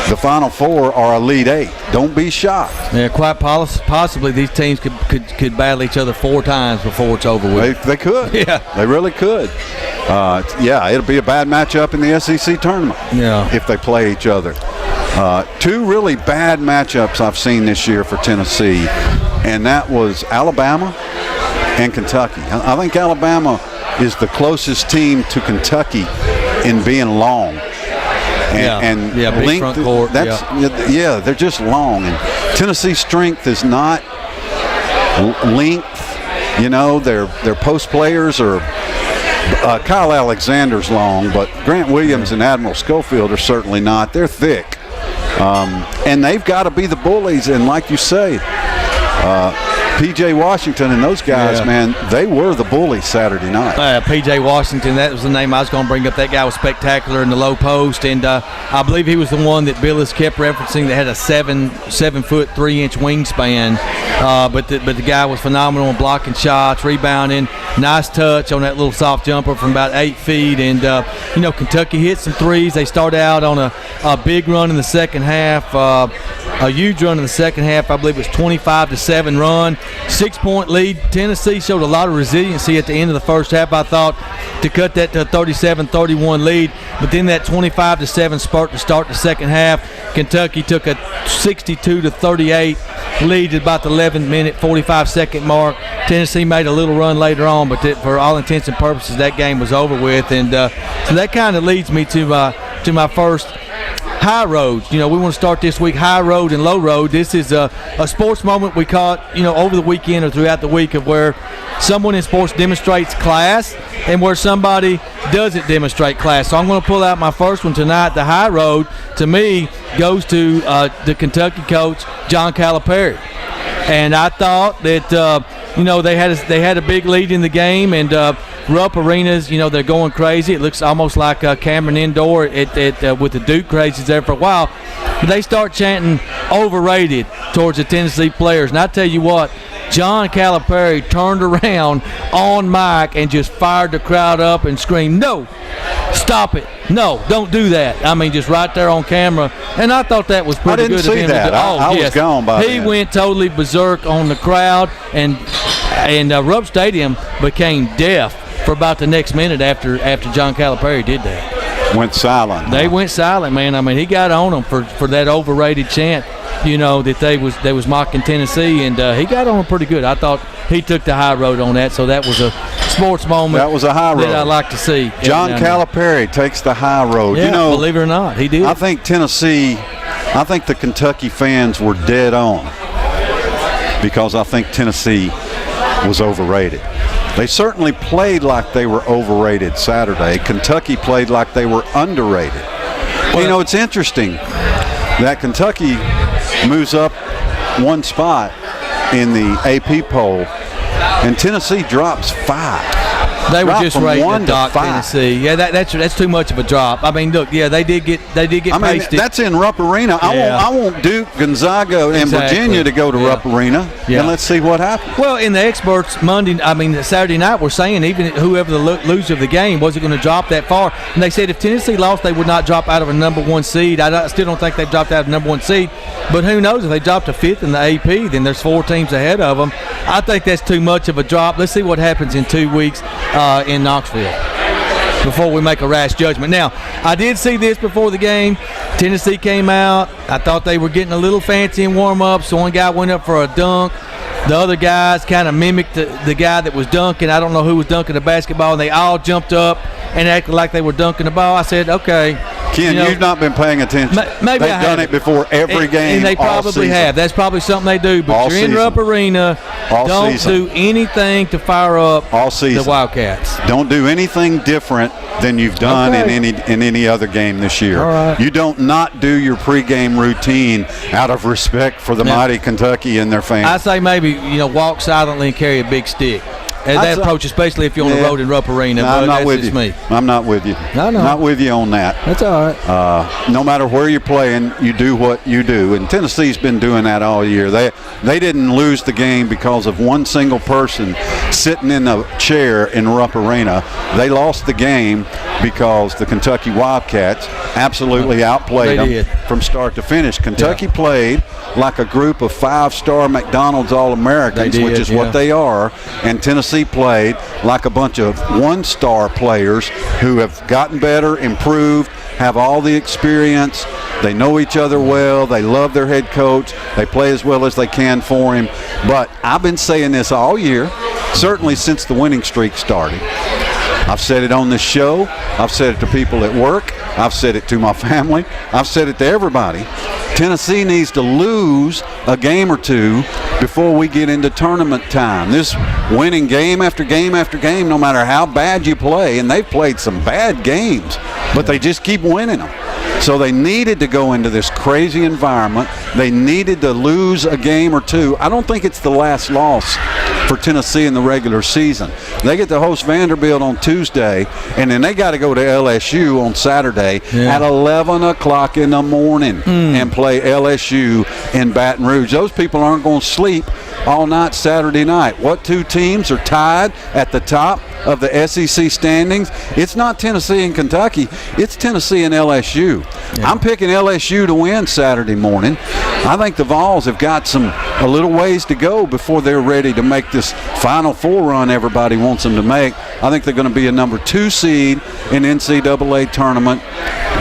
the Final Four or Elite Eight. Don't be shocked. Yeah, quite possibly these teams could battle each other 4 times before it's over with. They could. Yeah. They really could. It'll be a bad matchup in the SEC tournament if they play each other. Two really bad matchups I've seen this year for Tennessee, and that was Alabama and Kentucky. I think Alabama is the closest team to Kentucky in being long. And big length, front court. They're just long. And Tennessee's strength is not length. Their post players are Kyle Alexander's long, but Grant Williams and Admiral Schofield are certainly not. They're thick. And they've got to be the bullies. And like you say, P.J. Washington and those guys, man, they were the bullies Saturday night. P.J. Washington, that was the name I was going to bring up. That guy was spectacular in the low post, and I believe he was the one that Billis kept referencing that had a 7 foot 3 inch wingspan. But the guy was phenomenal in blocking shots, rebounding, nice touch on that little soft jumper from about 8 feet. And Kentucky hit some threes. They started out on a big run in the second half, a huge run in the second half. I believe it was 25-7 run. 6-point lead. Tennessee showed a lot of resiliency at the end of the first half, I thought, to cut that to a 37-31 lead. But then that 25-7 spurt to start the second half, Kentucky took a 62-38 lead at about the 11-minute, 45-second mark. Tennessee made a little run later on, but for all intents and purposes, that game was over with. And so that kind of leads me to my first high roads. We want to start this week high road and low road. This is a sports moment we caught, over the weekend or throughout the week, of where someone in sports demonstrates class and where somebody doesn't demonstrate class. So I'm going to pull out my first one tonight. The high road, to me, goes to the Kentucky coach, John Calipari. And I thought that, they had a big lead in the game, and Rupp Arenas, they're going crazy. It looks almost like Cameron Indoor with the Duke crazies there for a while. But they start chanting overrated towards the Tennessee players. And I tell you what, John Calipari turned around on mic and just fired the crowd up and screamed, "No, stop it. No, don't do that." I mean, just right there on camera. And I thought that was pretty good of him. I didn't see that. I was gone by He went totally berserk on the crowd, and Rupp Stadium became deaf for about the next minute after John Calipari did that. Went silent. They went silent, man. I mean, he got on them for that overrated chant, that they was mocking Tennessee, and he got on them pretty good. I thought he took the high road on that, so that was a sports moment. That was a high road that I like to see. John Calipari takes the high road. Yeah, believe it or not, he did. I think the Kentucky fans were dead on, because I think Tennessee was overrated. They certainly played like they were overrated Saturday. Kentucky played like they were underrated. Well, it's interesting that Kentucky moves up one spot in the AP poll, and Tennessee drops 5. They were just ready to dock Tennessee. Yeah, that's too much of a drop. I mean, look, they did get pasted. That's in Rupp Arena. Yeah. I want Duke, Gonzaga, and Virginia to go to Rupp Arena, and let's see what happens. Well, in the experts Saturday night, were saying even whoever the loser of the game wasn't going to drop that far. And they said if Tennessee lost, they would not drop out of a number 1 seed. I still don't think they've dropped out of number 1 seed, but who knows? If they dropped to 5th in the AP, then there's 4 teams ahead of them. I think that's too much of a drop. Let's see what happens in 2 weeks. In Knoxville before we make a rash judgment. Now, I did see this before the game. Tennessee came out. I thought they were getting a little fancy in warm-up, so one guy went up for a dunk. The other guys kind of mimicked the guy that was dunking. I don't know who was dunking the basketball, and they all jumped up and acted like they were dunking the ball. I said, okay. Ken, you've not been paying attention. Maybe They've done it before every game. And they probably have. That's probably something they do. But you're in Rupp Arena. Don't do anything to fire up the Wildcats. Don't do anything different than you've done in any other game this year. All right. You don't not do your pregame routine out of respect for the mighty Kentucky and their fans. I say maybe, walk silently and carry a big stick. That approach, especially if you're on the road in Rupp Arena. I'm not with you. Me. I'm not with you. No. Not with you on that. That's all right. No matter where you're playing, you do what you do. And Tennessee's been doing that all year. They didn't lose the game because of one single person sitting in a chair in Rupp Arena. They lost the game because the Kentucky Wildcats absolutely outplayed them from start to finish. Kentucky played like a group of 5-star McDonald's All-Americans, which is what they are, and Tennessee played like a bunch of 1-star players who have gotten better, improved, have all the experience, They know each other well. They love their head coach. They play as well as they can for him. But I've been saying this all year, certainly since the winning streak started. I've said it on this show. I've said it to people at work. I've said it to my family. I've said it to everybody. Tennessee needs to lose a game or two before we get into tournament time. This winning game after game after game, no matter how bad you play, and they've played some bad games, but they just keep winning them. So they needed to go into this crazy environment. They needed to lose a game or two. I don't think it's the last loss for Tennessee in the regular season. They get to host Vanderbilt on Tuesday, and then they got to go to LSU on Saturday at 11 o'clock in the morning and play LSU in Baton Rouge. Those people aren't going to sleep all night Saturday night. What two teams are tied at the top of the SEC standings? It's not Tennessee and Kentucky. It's Tennessee and LSU. Yeah. I'm picking LSU to win Saturday morning. I think the Vols have got a little ways to go before they're ready to make this Final Four run everybody wants them to make. I think they're going to be a number 2 seed in NCAA tournament.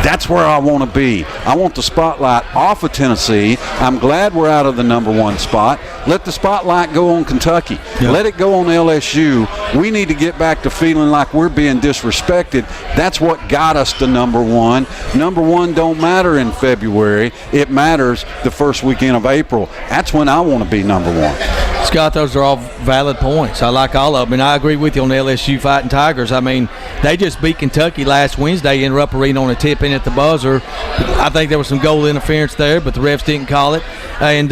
That's where I want to be. I want the spotlight off of Tennessee. I'm glad we're out of the number 1 spot. Let the spotlight go on Kentucky. Yep. Let it go on LSU. We need to get back to feeling like we're being disrespected. That's what got us to number 1. Number 1 don't matter in February. It matters the first weekend of April. That's when I want to be number 1. Scott, those are all valid points. I like all of them, and I agree with you on the LSU Fighting Tigers. I mean, they just beat Kentucky last Wednesday in Rupp Arena on a tip-in at the buzzer. I think there was some goal interference there, but the refs didn't call it. And,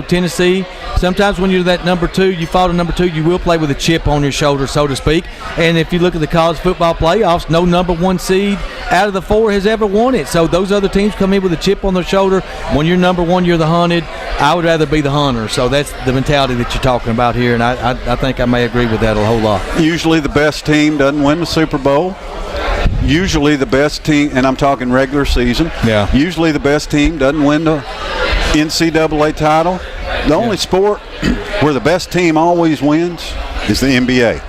Tennessee, sometimes when you're that number 2, you fall to number 2, you will play with a chip on your shoulder, so to speak. And if you look at the college football playoffs, no number 1 seed out of the 4 has ever won it. So those other teams come in with a chip on their shoulder. When you're number 1, you're the hunted. I would rather be the hunter. So that's the mentality that you're talking about here, and I think I may agree with that a whole lot. Usually the best team doesn't win the Super Bowl. Usually the best team, and I'm talking regular season, usually the best team doesn't win the NCAA title. The only sport where the best team always wins is the NBA.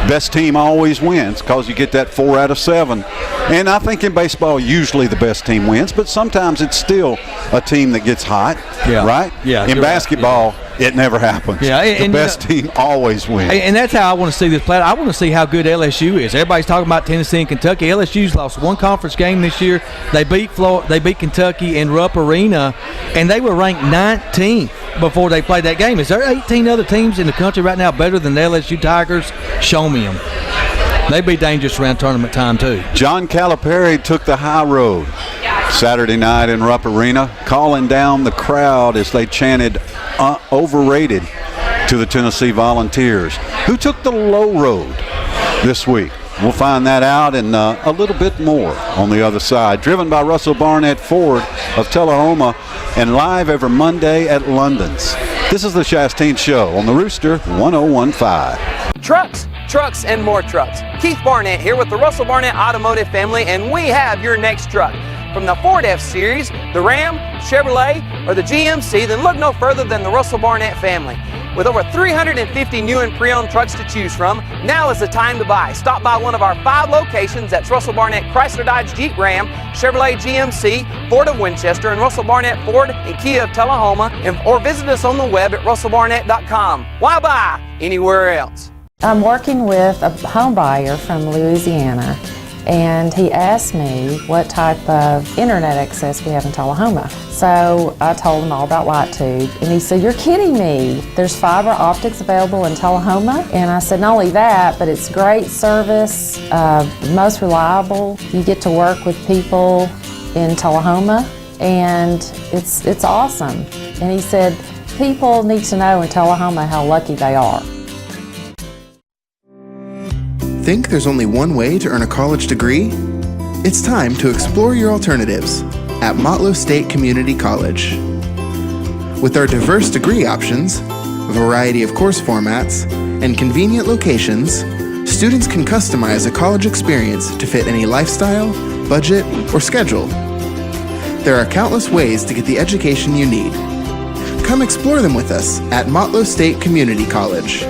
Best team always wins because you get that 4 out of 7. And I think in baseball, usually the best team wins, but sometimes it's still a team that gets hot, right? Yeah. In basketball, it never happens. The best team always wins. And that's how I want to see this play. I want to see how good LSU is. Everybody's talking about Tennessee and Kentucky. LSU's lost 1 conference game this year. They beat Kentucky in Rupp Arena, and they were ranked 19th before they played that game. Is there 18 other teams in the country right now better than the LSU Tigers? Show me them. They'd be dangerous around tournament time, too. John Calipari took the high road Saturday night in Rupp Arena, calling down the crowd as they chanted overrated to the Tennessee Volunteers. Who took the low road this week? We'll find that out and a little bit more on the other side. Driven by Russell Barnett Ford of Tullahoma and live every Monday at London's. This is the Shasteen Show on the Rooster 101.5. Trucks, and more trucks. Keith Barnett here with the Russell Barnett Automotive family, and we have your next truck. From the Ford F-Series, the Ram, Chevrolet, or the GMC, then look no further than the Russell Barnett family. With over 350 new and pre-owned trucks to choose from, now is the time to buy. Stop by one of our 5 locations. That's Russell Barnett Chrysler Dodge Jeep Ram, Chevrolet GMC, Ford of Winchester, and Russell Barnett Ford and Kia of Tullahoma, or visit us on the web at russellbarnett.com. Why buy anywhere else? I'm working with a home buyer from Louisiana, and he asked me what type of internet access we have in Tullahoma. So I told him all about LightTube, and he said, "You're kidding me. There's fiber optics available in Tullahoma?" And I said, "Not only that, but it's great service, most reliable. You get to work with people in Tullahoma, and it's awesome." And he said, "People need to know in Tullahoma how lucky they are." Think there's only one way to earn a college degree? It's time to explore your alternatives at Motlow State Community College. With our diverse degree options, a variety of course formats, and convenient locations, students can customize a college experience to fit any lifestyle, budget, or schedule. There are countless ways to get the education you need. Come explore them with us at Motlow State Community College.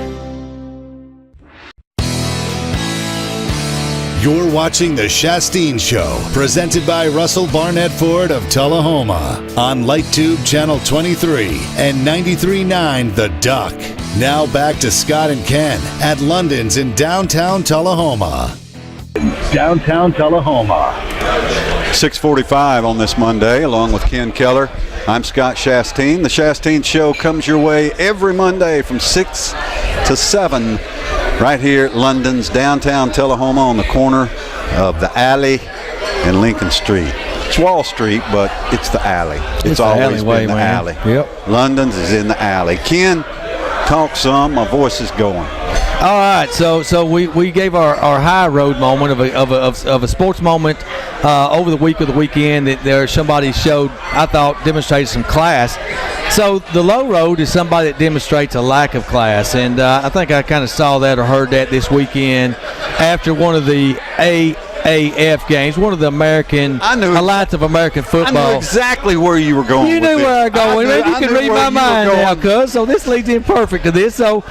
You're watching The Shasteen Show, presented by Russell Barnett Ford of Tullahoma on LightTube Channel 23 and 93.9 The Duck. Now back to Scott and Ken at London's in downtown Tullahoma. Downtown Tullahoma. 6:45 on this Monday, along with Ken Keller. I'm Scott Shasteen. The Shasteen Show comes your way every Monday from 6 to 7 right here at London's downtown Tullahoma on the corner of the alley and Lincoln Street. It's Wall Street, but it's the alley. It's always been the alley. Yep. London's is in the alley. Ken, talk some. My voice is going. All right, so we gave our high road moment of a sports moment over the week of the weekend that there somebody showed, I thought, demonstrated some class. So the low road is somebody that demonstrates a lack of class, and I think I kind of saw that or heard that this weekend after one of the AAF games, one of the Alliance of American Football. I knew exactly where you were going. You knew where I was going. You can read my mind now, cuz. So this leads in perfect to this. So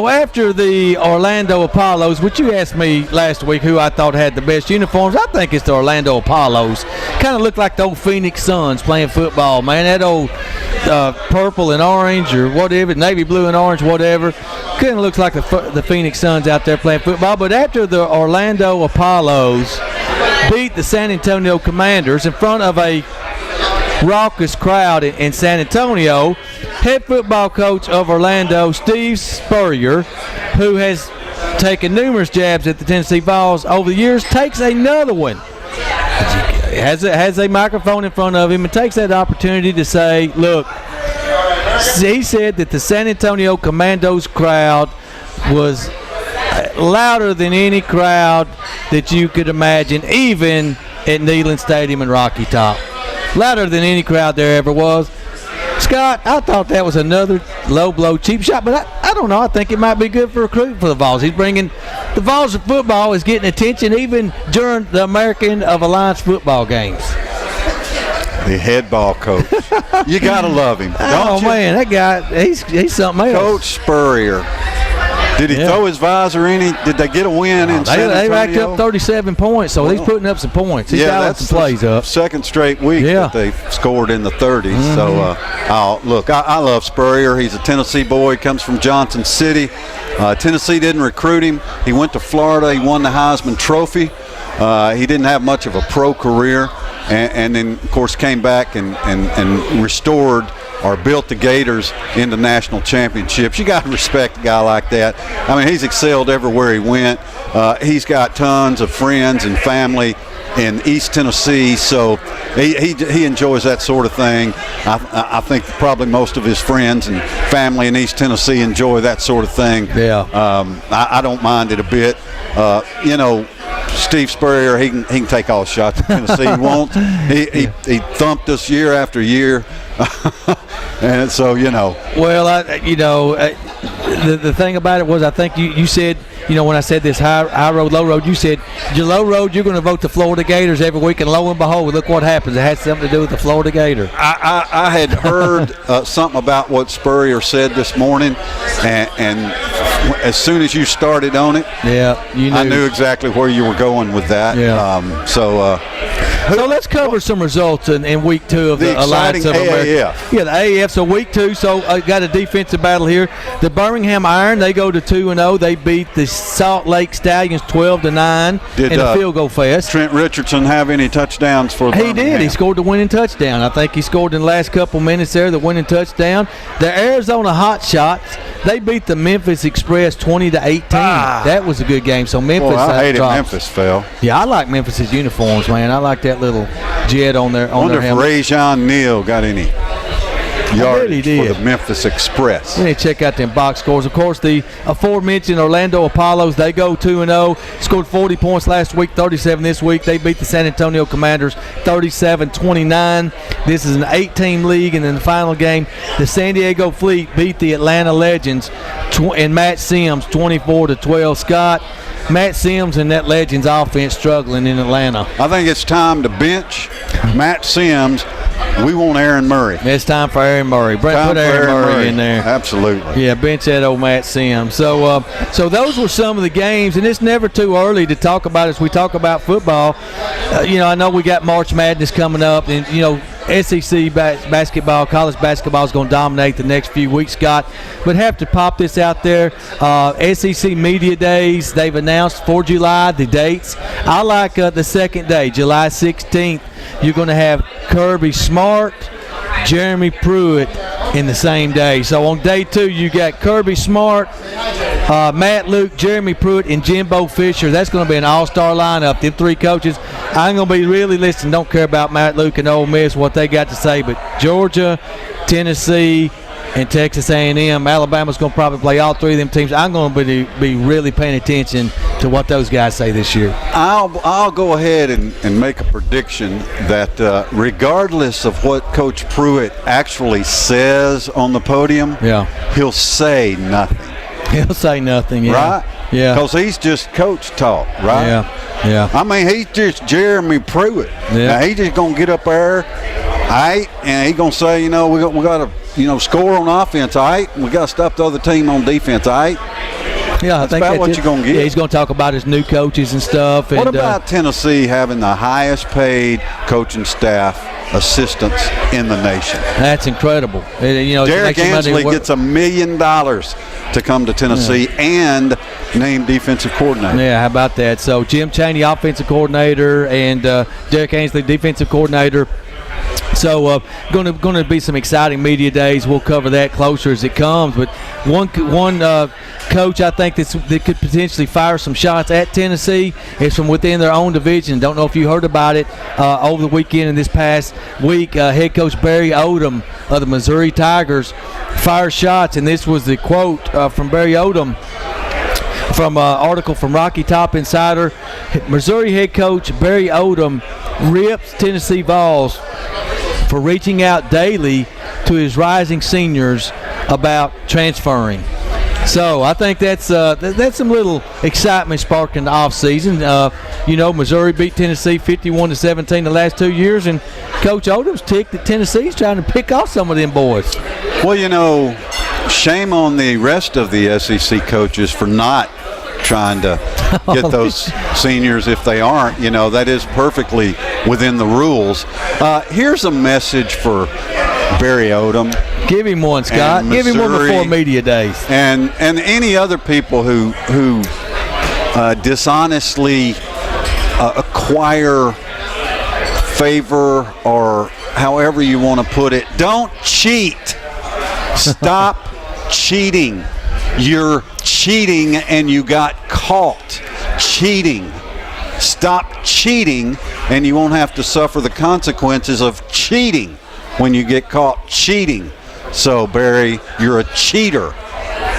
after the Orlando Apollos, which you asked me last week who I thought had the best uniforms, I think it's the Orlando Apollos. Kind of look like the old Phoenix Suns playing football, man. That old purple and orange or whatever, navy blue and orange, whatever. Kind of looks like the Phoenix Suns out there playing football. But after the Orlando Apollos beat the San Antonio Commanders in front of a raucous crowd in San Antonio, head football coach of Orlando, Steve Spurrier, who has taken numerous jabs at the Tennessee Vols over the years, takes another one. Has a microphone in front of him and takes that opportunity to say, look, he said that the San Antonio Commandos crowd was louder than any crowd that you could imagine, even at Neyland Stadium in Rocky Top. Louder than any crowd there ever was. Scott, I thought that was another low blow, cheap shot, but I don't know. I think it might be good for recruiting for the Vols. He's bringing the Vols of football is getting attention even during the American of Alliance football games. The head ball coach. You got to love him, don't you? Oh, man, that guy, he's something else. Coach Spurrier. Did he throw his visor any? Did they get a win in San Antonio? They racked up 37 points, so he's putting up some points. He's got some plays up. Second straight week that they scored in the 30s. Mm-hmm. So, look, I love Spurrier. He's a Tennessee boy. He comes from Johnson City. Tennessee didn't recruit him. He went to Florida. He won the Heisman Trophy. He didn't have much of a pro career, and then, of course, came back and restored or built the Gators into national championships. You got to respect a guy like that. I mean, he's excelled everywhere he went. He's got tons of friends and family in East Tennessee, so he enjoys that sort of thing. I think probably most of his friends and family in East Tennessee enjoy that sort of thing. Yeah. I don't mind it a bit. Steve Spurrier, he can take all the shots at Tennessee he wants. He thumped us year after year. And so, Well, the thing about it was, I think you said, when I said this high road, low road, you said, your low road, you're going to vote the Florida Gators every week, and lo and behold, look what happens. It had something to do with the Florida Gator. I had heard something about what Spurrier said this morning, and as soon as you started on it, you knew. I knew exactly where you were going with that. Yeah. So let's cover some results in week 2 of the Alliance of America. AAF. Yeah, the AAF. So week 2. So got a defensive battle here. The Birmingham Iron, they go to 2-0. They beat the Salt Lake Stallions 12-9 in the field goal fest. Trent Richardson have any touchdowns for Birmingham? He did. He scored the winning touchdown. I think he scored in the last couple minutes there, the winning touchdown. The Arizona Hotshots, they beat the Memphis Express 20-18. That was a good game. So Memphis. I hated Memphis fell. Yeah, I like Memphis's uniforms, man. I like that little jet on their helmet. I wonder if Rajon Neal got any yardage for the Memphis Express. We need to check out them box scores. Of course, the aforementioned Orlando Apollos, they go 2-0. Scored 40 points last week, 37 this week. They beat the San Antonio Commanders 37-29. This is an 8-team league, and in the final game, the San Diego Fleet beat the Atlanta Legends and Matt Sims 24-12. Scott, Matt Sims and that Legends offense struggling in Atlanta. I think it's time to bench Matt Sims we want Aaron Murray. It's time for Aaron Murray. Brent, put Aaron Murray in there. Absolutely. Yeah, bench that old Matt Sims. So those were some of the games, and it's never too early to talk about as we talk about football. I know we got March Madness coming up, and SEC basketball, college basketball is going to dominate the next few weeks, Scott. But have to pop this out there. SEC Media Days, they've announced for July the dates. I like the second day, July 16th. You're going to have Kirby Smart, Jeremy Pruitt in the same day. So on day 2, you got Kirby Smart, Matt Luke, Jeremy Pruitt, and Jimbo Fisher. That's going to be an all-star lineup. Them 3 coaches. I'm going to be really listening. Don't care about Matt Luke and Ole Miss, what they got to say, but Georgia, Tennessee, and Texas A&M. Alabama's going to probably play all 3 of them teams. I'm going to be really paying attention to what those guys say this year. I'll go ahead and make a prediction that regardless of what Coach Pruitt actually says on the podium, he'll say nothing. He'll say nothing, right? Yeah. Because he's just coach talk, right? Yeah. I mean, he's just Jeremy Pruitt. Yeah. Now, he's just going to get up there, and he's going to say, we got to, score on offense, we got to stop the other team on defense, Yeah, I think about what you're going to get. Yeah, he's going to talk about his new coaches and stuff. What about Tennessee having the highest paid coaching staff assistants in the nation? That's incredible. Derek Ansley gets $1 million to come to Tennessee and named defensive coordinator. Yeah, how about that? So Jim Chaney, offensive coordinator, and Derek Ansley, defensive coordinator. So going to be some exciting media days. We'll cover that closer as it comes. But one coach I think that could potentially fire some shots at Tennessee is from within their own division. Don't know if you heard about it over the weekend and this past week. Head coach Barry Odom of the Missouri Tigers fired shots, and this was the quote from Barry Odom from an article from Rocky Top Insider. Missouri head coach Barry Odom rips Tennessee Vols for reaching out daily to his rising seniors about transferring. So I think that's some little excitement sparked in the offseason. Missouri beat Tennessee 51-17 the last 2 years, and Coach Odom's ticked that Tennessee's trying to pick off some of them boys. Well, shame on the rest of the SEC coaches for not trying to get those seniors if they aren't. That is perfectly within the rules. Here's a message for Barry Odom. Give him one, Scott. Give him one before media days. And any other people who dishonestly acquire favor, or however you want to put it. Don't cheat. Stop cheating. You're cheating and you got caught cheating. Stop cheating and you won't have to suffer the consequences of cheating when you get caught cheating. So, Barry, you're a cheater.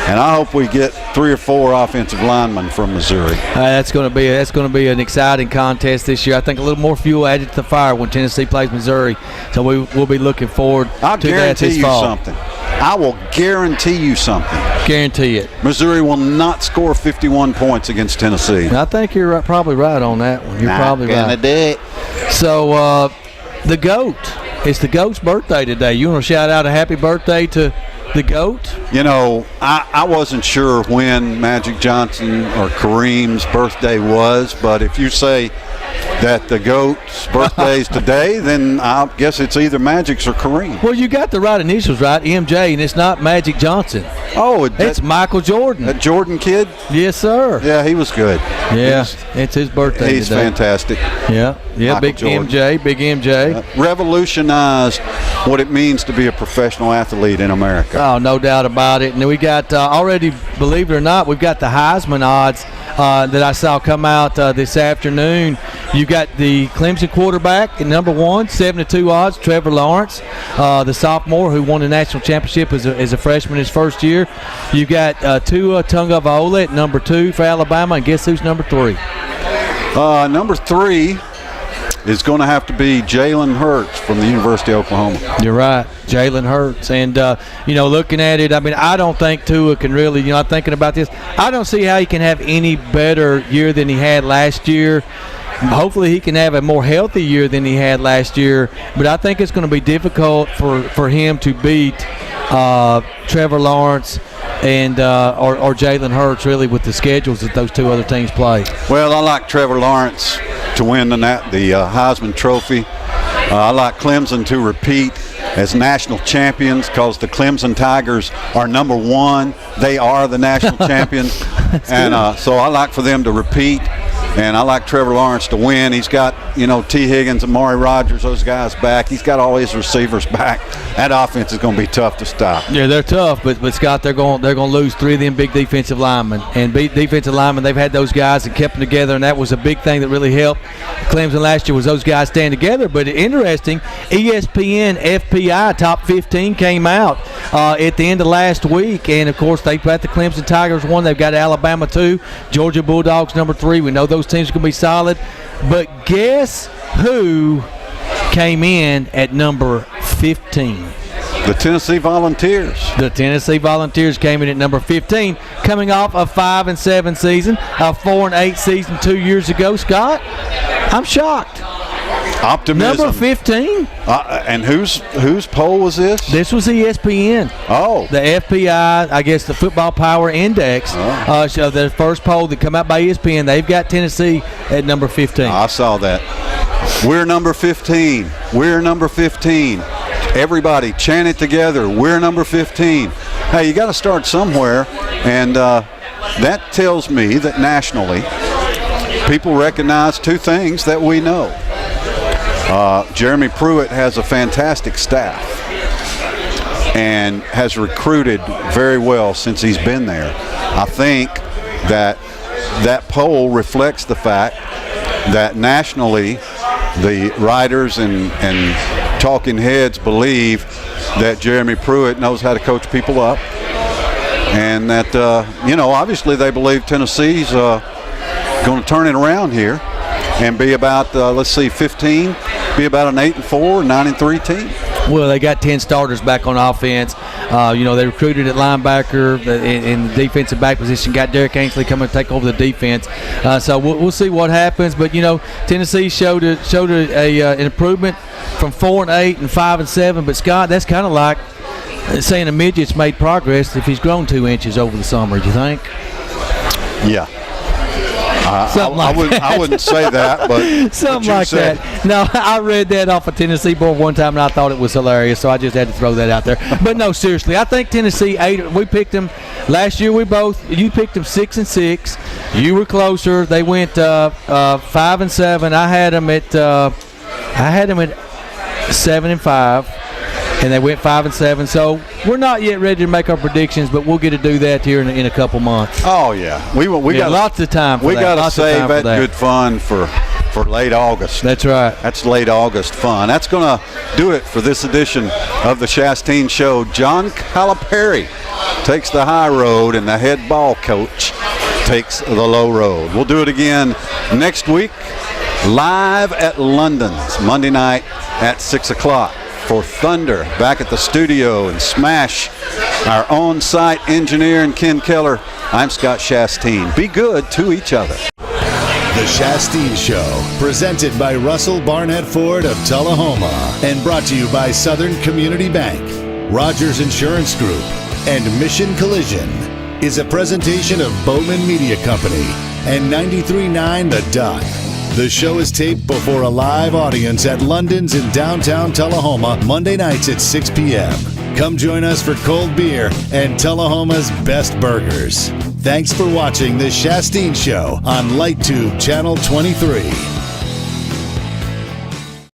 And I hope we get 3 or 4 offensive linemen from Missouri. That's going to be an exciting contest this year. I think a little more fuel added to the fire when Tennessee plays Missouri. So we'll be looking forward to that this fall. I'll guarantee you something. I will guarantee you something. Guarantee it. Missouri will not score 51 points against Tennessee. I think you're probably right on that one. You're probably right. Not gonna do it. So the GOAT. It's the GOAT's birthday today. You want to shout out a happy birthday to the GOAT? I wasn't sure when Magic Johnson or Kareem's birthday was, but if you say that the GOAT's birthday is today, then I guess it's either Magic's or Kareem. Well, you got the right initials right, MJ, and it's not Magic Johnson. Oh, it's Michael Jordan. That Jordan kid? Yes, sir. Yeah, he was good. Yeah, it's his birthday He's today. Fantastic. Yeah, Michael big Jordan. big MJ. Revolutionized what it means to be a professional athlete in America. Oh, no doubt about it. And we got already, believe it or not, we've got the Heisman odds that I saw come out this afternoon. You got the Clemson quarterback at number 1, 7-2 odds, Trevor Lawrence, the sophomore who won the national championship as a freshman his first year. You got Tua Tagovailoa at number 2 for Alabama, and guess who's number 3? Number 3 is going to have to be Jalen Hurts from the University of Oklahoma. You're right, Jalen Hurts. And, looking at it, I don't think Tua can really, I'm thinking about this, I don't see how he can have any better year than he had last year. hopefully he can have a more healthy year than he had last year. But I think it's going to be difficult for him to beat Trevor Lawrence and or Jalen Hurts, really, with the schedules that those two other teams play. Well, I like Trevor Lawrence to win the Heisman Trophy. I like Clemson to repeat as national champions because the Clemson Tigers are number one. They are the national champions. And so I like for them to repeat. And I like Trevor Lawrence to win. He's got, T. Higgins, Amari Rodgers, those guys back. He's got all his receivers back. That offense is going to be tough to stop. Yeah, they're tough, but Scott, they're going to lose three of them big defensive linemen. And big defensive linemen, they've had those guys and kept them together, and that was a big thing that really helped Clemson last year was those guys staying together. But interesting, ESPN FPI Top 15 came out at the end of last week, and of course they've got the Clemson Tigers 1. They've got Alabama 2, Georgia Bulldogs number 3. We know those teams are going to be solid. But guess who came in at number 15? The Tennessee Volunteers. The Tennessee Volunteers came in at number 15, coming off a 5-7 season, a 4-8 season 2 years ago. Scott, I'm shocked. Optimism. Number 15. And whose poll was this? This was ESPN. Oh. The FPI, I guess the Football Power Index. Oh. So the first poll that come out by ESPN, they've got Tennessee at number 15. I saw that. We're number 15. We're number 15. Everybody chant it together. We're number 15. Hey, you got to start somewhere, and that tells me that nationally people recognize two things that we know. Jeremy Pruitt has a fantastic staff and has recruited very well since he's been there. I think that poll reflects the fact that nationally the writers and talking heads believe that Jeremy Pruitt knows how to coach people up, and that obviously they believe Tennessee's going to turn it around here and be about 15, be about an 8-4, 9-3 team. Well, they got 10 starters back on offense. They recruited at linebacker in the defensive back position. Got Derek Ainsley coming to take over the defense. So we'll see what happens. But Tennessee showed an improvement from 4-8 and 5-7. But Scott, that's kind of like saying a midget's made progress if he's grown 2 inches over the summer. Do you think? Yeah. I wouldn't say that, but something like that. No, I read that off a Tennessee board one time, and I thought it was hilarious, so I just had to throw that out there. But no, seriously, I think Tennessee 8. We picked them last year. You picked them 6-6. You were closer. They went 5-7. I had them at 7-5. And they went 5-7. So we're not yet ready to make our predictions, but we'll get to do that here in a couple months. Oh yeah, we got lots of time. We got to save that good fun for late August. That's right. That's late August fun. That's going to do it for this edition of the Shasteen Show. John Calipari takes the high road, and the head ball coach takes the low road. We'll do it again next week, live at London's Monday night at 6 o'clock. For Thunder back at the studio and Smash, our on-site engineer, and Ken Keller, I'm Scott Shasteen. Be good to each other. The Shasteen Show, presented by Russell Barnett Ford of Tullahoma and brought to you by Southern Community Bank, Rogers Insurance Group, and Mission Collision, is a presentation of Bowman Media Company and 93.9 The Duck. The show is taped before a live audience at London's in downtown Tullahoma, Monday nights at 6 p.m. Come join us for cold beer and Tullahoma's best burgers. Thanks for watching The Shasteen Show on LightTube Channel 23.